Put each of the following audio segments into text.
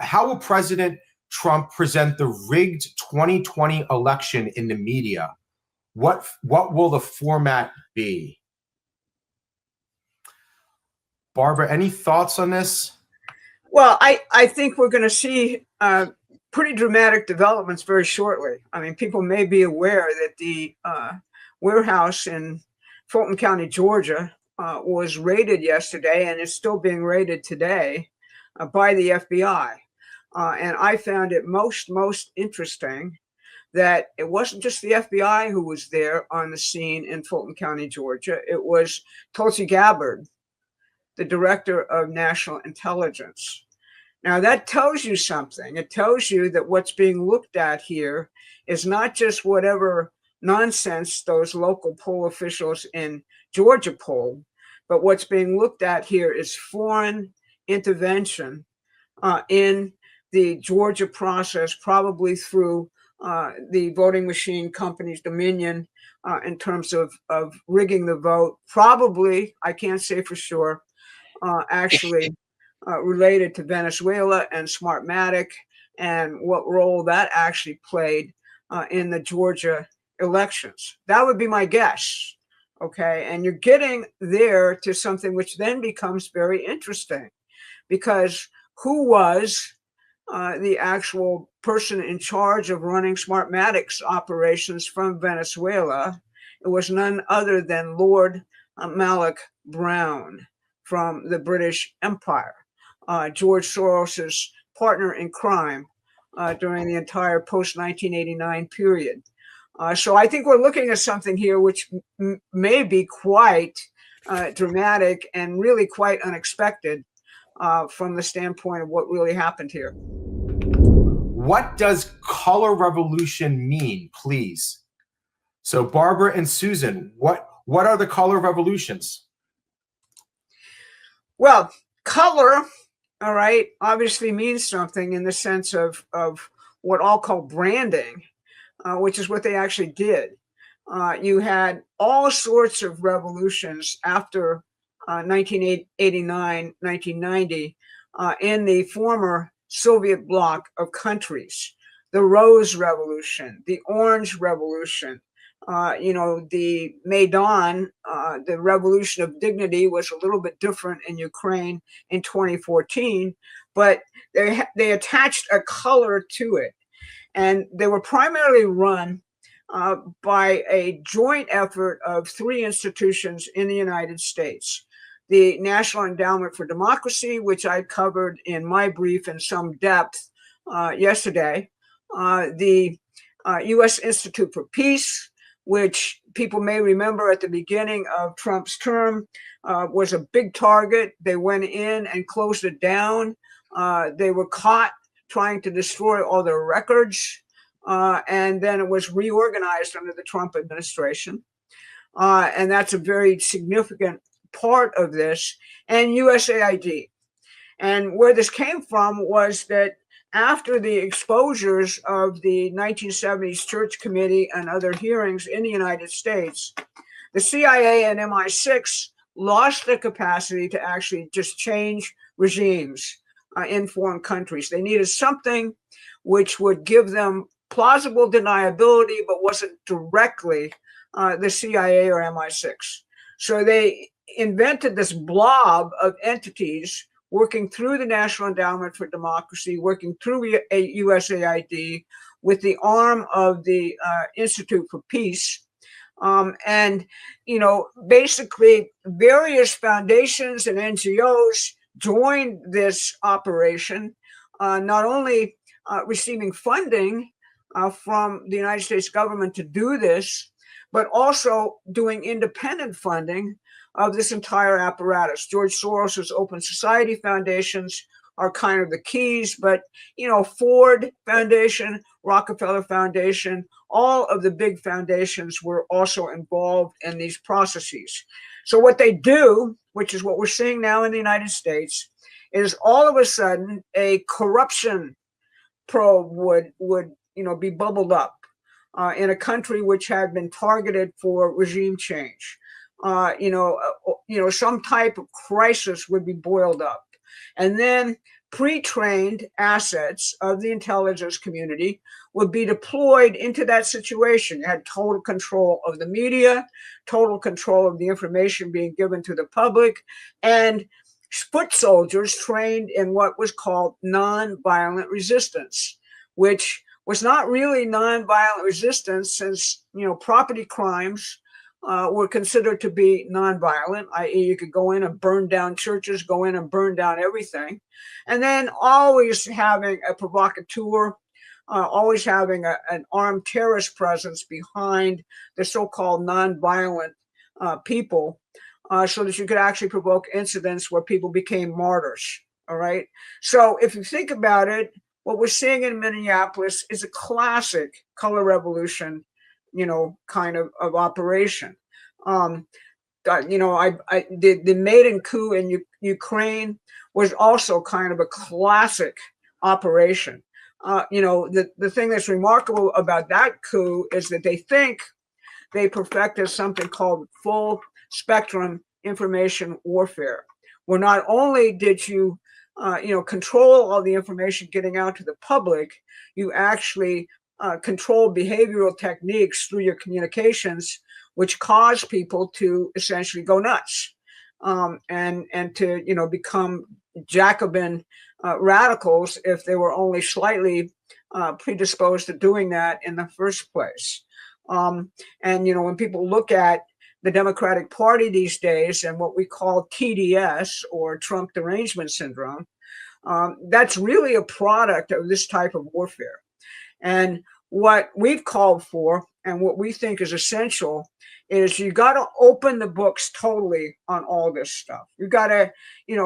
how will President Trump present the rigged 2020 election in the media? What will the format be? Barbara, any thoughts on this? Well, I think we're going to see pretty dramatic developments very shortly. I mean, people may be aware that the warehouse in Fulton County, Georgia, was raided yesterday and is still being raided today by the FBI. And I found it most interesting that it wasn't just the FBI who was there on the scene in Fulton County, Georgia. It was Tulsi Gabbard, the director of national intelligence. Now that tells you something. It tells you that what's being looked at here is not just whatever nonsense those local poll officials in Georgia polled, but what's being looked at here is foreign intervention in the Georgia process, probably through the voting machine company's dominion in terms of rigging the vote. Probably, I can't say for sure, actually related to Venezuela and Smartmatic and what role that actually played in the Georgia elections. That would be my guess. Okay, and you're getting there to something which then becomes very interesting, because who was the actual person in charge of running Smartmatic's operations from Venezuela? It was none other than Lord Malloch Brown from the British Empire, George Soros's partner in crime during the entire post-1989 period. So I think we're looking at something here which may be quite dramatic and really quite unexpected from the standpoint of what really happened here. What does color revolution mean, please? So Barbara and Susan, what are the color revolutions? Well, color, all right, obviously means something in the sense of what I'll call branding, which is what they actually did. You had all sorts of revolutions after 1989, 1990 in the former Soviet bloc of countries. The Rose Revolution, the Orange Revolution, the Maidan, the Revolution of Dignity was a little bit different in Ukraine in 2014, but they attached a color to it. And they were primarily run by a joint effort of three institutions in the United States. The National Endowment for Democracy, which I covered in my brief in some depth yesterday. The U.S. Institute for Peace, which people may remember at the beginning of Trump's term was a big target. They went in and closed it down. They were caught trying to destroy all their records. And then it was reorganized under the Trump administration. And that's a very significant part of this. And USAID. And where this came from was that after the exposures of the 1970s Church Committee and other hearings in the United States, the CIA and MI6 lost the capacity to actually just change regimes in foreign countries. They needed something which would give them plausible deniability, but wasn't directly the CIA or MI6. So they invented this blob of entities working through the National Endowment for Democracy, working through USAID with the arm of the Institute for Peace. And, basically various foundations and NGOs joined this operation, not only receiving funding from the United States government to do this, but also doing independent funding of this entire apparatus. George Soros's Open Society foundations are kind of the keys, but Ford Foundation, Rockefeller Foundation, all of the big foundations were also involved in these processes. So what they do, which is what we're seeing now in the United States, is all of a sudden a corruption probe would be bubbled up in a country which had been targeted for regime change. Some type of crisis would be boiled up. And then pre-trained assets of the intelligence community would be deployed into that situation. You had total control of the media, total control of the information being given to the public, and foot soldiers trained in what was called nonviolent resistance, which was not really nonviolent resistance, since property crimes were considered to be nonviolent, i.e. you could go in and burn down churches, go in and burn down everything. And then always having a provocateur, always having an armed terrorist presence behind the so-called nonviolent people, so that you could actually provoke incidents where people became martyrs. All right. So if you think about it, what we're seeing in Minneapolis is a classic color revolution, kind of operation. The Maidan coup in Ukraine was also kind of a classic operation. The thing that's remarkable about that coup is that they think they perfected something called full spectrum information warfare, where not only did you control all the information getting out to the public, you actually control behavioral techniques through your communications, which cause people to essentially go nuts, and to become Jacobin radicals if they were only slightly predisposed to doing that in the first place. And when people look at the Democratic Party these days and what we call TDS, or Trump derangement syndrome, that's really a product of this type of warfare. And what we've called for and what we think is essential is you got to open the books totally on all this stuff. You got to,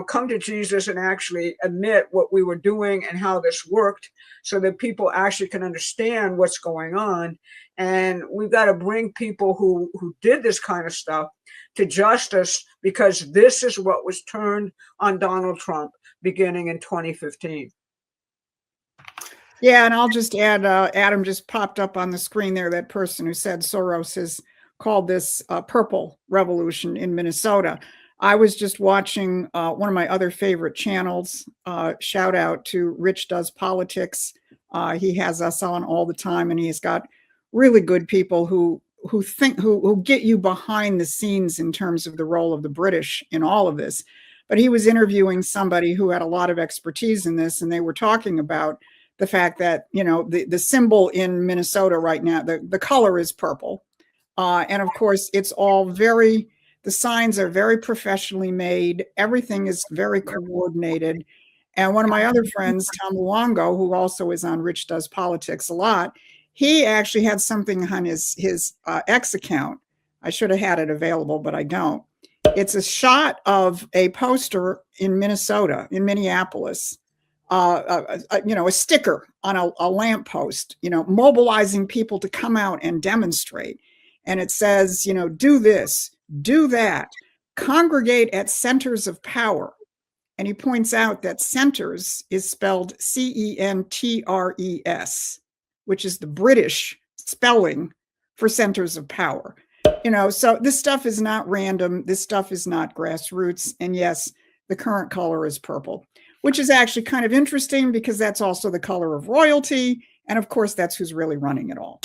come to Jesus and actually admit what we were doing and how this worked, so that people actually can understand what's going on. And we've got to bring people who did this kind of stuff to justice, because this is what was turned on Donald Trump beginning in 2015. Yeah, and I'll just add, Adam just popped up on the screen there, that person who said Soros has called this purple revolution in Minnesota. I was just watching one of my other favorite channels. Shout out to Rich Does Politics. He has us on all the time, and he's got really good people who get you behind the scenes in terms of the role of the British in all of this. But he was interviewing somebody who had a lot of expertise in this, and they were talking about the fact that, the symbol in Minnesota right now, the color is purple. And of course, it's all the signs are very professionally made. Everything is very coordinated. And one of my other friends, Tom Luongo, who also is on Rich Does Politics a lot, he actually had something on his X account. I should have had it available, but I don't. It's a shot of a poster in Minnesota, in Minneapolis, a sticker on a lamppost, mobilizing people to come out and demonstrate. And it says, do this, do that, congregate at centers of power. And he points out that centers is spelled CENTRES, which is the British spelling for centers of power. So this stuff is not random. This stuff is not grassroots. And yes, the current color is purple, which is actually kind of interesting, because that's also the color of royalty. And of course, that's who's really running it all.